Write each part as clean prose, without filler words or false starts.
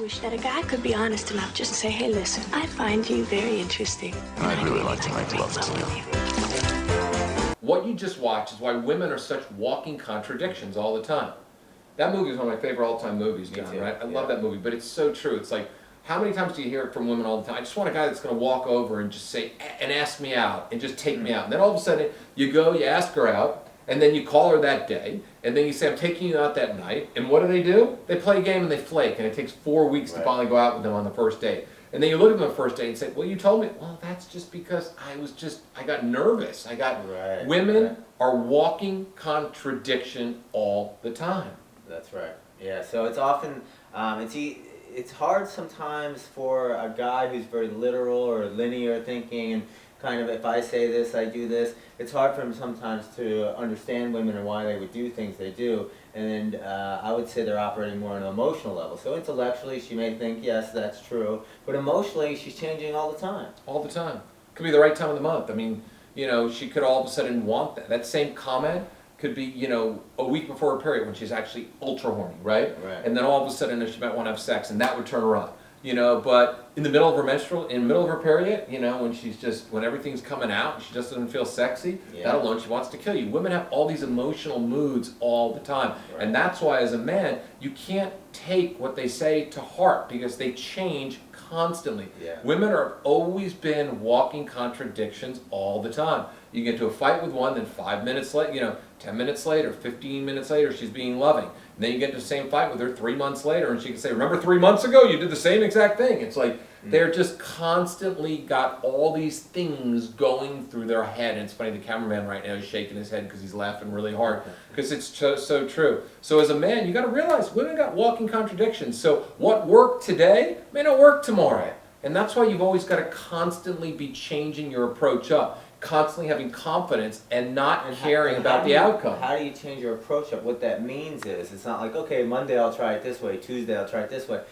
wish that a guy could be honest enough just to say, hey, listen, I find you very interesting. I'd really like to make love to you. What you just watched is why women are such walking contradictions all the time. That movie is one of my favorite all-time movies, John, right? I love that movie, but it's so true. It's like, how many times do you hear it from women all the time? I just want a guy that's going to walk over and just say, and ask me out, and just take me out. And then all of a sudden, you go, you ask her out, and then you call her that day, and then you say, I'm taking you out that night. And what do? They play a game and they flake, and it takes 4 weeks to finally go out with them on the first date. And then you look at them the first day and say, well, you told me. Well, that's just because I got nervous. Women are walking contradiction all the time. That's right. Yeah, so it's often, it's hard sometimes for a guy who's very literal or linear thinking and kind of, if I say this, I do this. It's hard for him sometimes to understand women and why they would do things they do. And I would say they're operating more on an emotional level. So intellectually, she may think, yes, that's true. But emotionally, she's changing all the time. All the time. Could be the right time of the month. I mean, you know, she could all of a sudden want that. That same comment could be, you know, a week before her period when she's actually ultra horny, right? And then all of a sudden she might want to have sex, and that would turn her on. You know, but in the middle of her period, you know, when everything's coming out and she just doesn't feel sexy, that alone, she wants to kill you. Women have all these emotional moods all the time. And that's why as a man, you can't take what they say to heart because they change constantly. Women have always been walking contradictions all the time. You get into a fight with one, then 5 minutes later, you know, 10 minutes later, 15 minutes later, she's being loving. And then you get into the same fight with her 3 months later, and she can say, remember 3 months ago, you did the same exact thing. It's like they're just constantly got all these things going through their head. And it's funny, the cameraman right now is shaking his head because he's laughing really hard because it's so true. So as a man, you got to realize women got walking contradictions. So what worked today may not work tomorrow. And that's why you've always got to constantly be changing your approach up. Constantly having confidence and not caring about the outcome. How do you change your approach up? What that means is, it's not like, okay, Monday I'll try it this way, Tuesday I'll try it this way.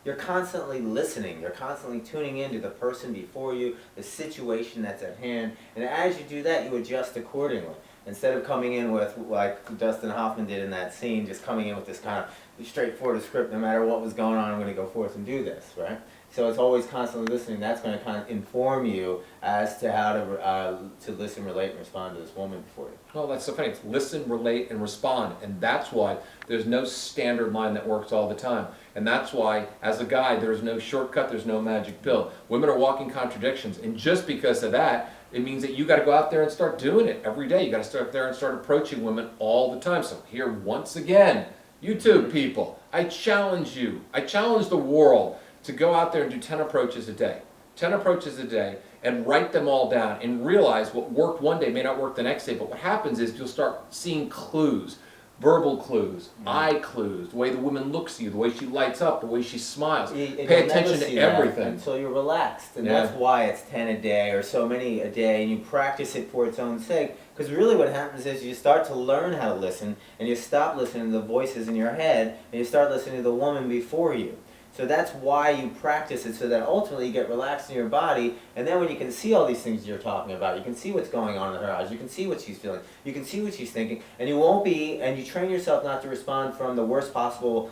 You're constantly listening. You're constantly tuning into the person before you, the situation that's at hand. And as you do that, you adjust accordingly. Instead of coming in with, like Dustin Hoffman did in that scene, just coming in with this kind of straightforward script, no matter what was going on, I'm going to go forth and do this, right? So it's always constantly listening. That's going to kind of inform you as to how to listen, relate, and respond to this woman before you. Well, that's so funny. It's listen, relate, and respond. And that's why there's no standard line that works all the time. And that's why, as a guy, there's no shortcut, there's no magic pill. Women are walking contradictions. And just because of that, it means that you got to go out there and start doing it every day. You got to start there and start approaching women all the time. So here, once again, YouTube people, I challenge you. I challenge the world to go out there and do 10 approaches a day. 10 approaches a day and write them all down and realize what worked one day may not work the next day. But what happens is you'll start seeing clues, verbal clues, eye clues, the way the woman looks at you, the way she lights up, the way she smiles. Pay attention to everything. Until you're relaxed. And that's why it's 10 a day or so many a day, and you practice it for its own sake. Because really what happens is you start to learn how to listen, and you stop listening to the voices in your head, and you start listening to the woman before you. So that's why you practice it, so that ultimately you get relaxed in your body, and then when you can see all these things you're talking about, you can see what's going on in her eyes, you can see what she's feeling, you can see what she's thinking, and you train yourself not to respond from the worst possible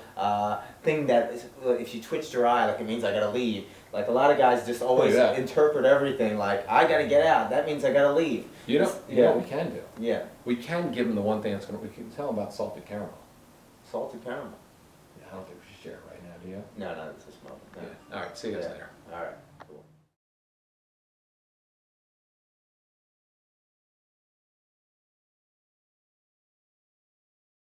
thing that, if she twitched her eye, like it means I gotta leave. Like a lot of guys just always interpret everything like, I gotta get out, that means I gotta leave. You know what we can do? Yeah. We can give them the one thing we can tell them about salted caramel. Salted caramel? Yeah, I don't think we should share it right now, do you? No, it's a small. Yeah. All right, see you guys later. All right.